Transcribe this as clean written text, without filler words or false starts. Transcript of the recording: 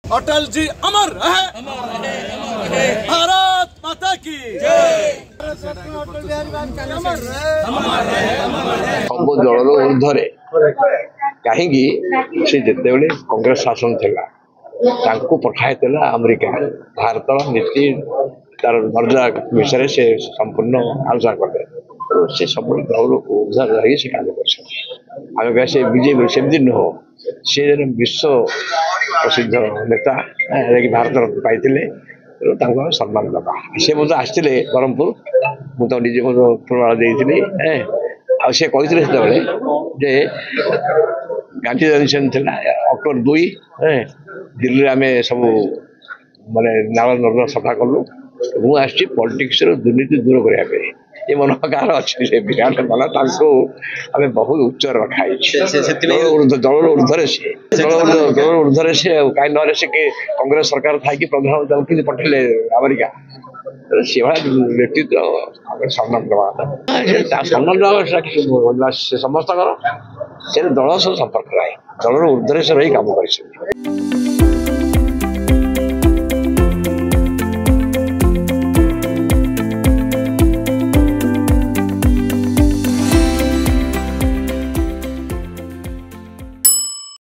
अटल जी अमर है, भारत माता की सब दल ऊर्धरे कहीं से जिते कांग्रेस शासन थिला पठाई अमेरिका भारत नीति तार मर्यादा विषय से संपूर्ण आलोचना कले तो से सब दल ऊर्धर रही से काम कर से बीजेपी सेमती नुह सी विश्व प्रसिद्ध नेता भारत रत्न पाई सम्मान दबा सी मत आसते ब्रह्मपुर मुझे निजे प्रमाण देती सी कहते जे गांधी जंक्शन थी अक्टोबर 2 दिल्ली आम सब माने नाल नर्दमा सफा कलु मुझे पॉलिटिक्स दुर्नीति दूर करने ये मनोकार अच्छे विराट मला आम बहुत उच्च रखाई दल ऊर्धरे से दल ऊर्धरे से कहीं न से कांग्रेस सरकार थी प्रधानमंत्री पठेले अमेरिका से नेतृत्व सम्मान दवा सम्मान दवा समस्त से दल सब संपर्क दल ऊर्धरे से रही काम कर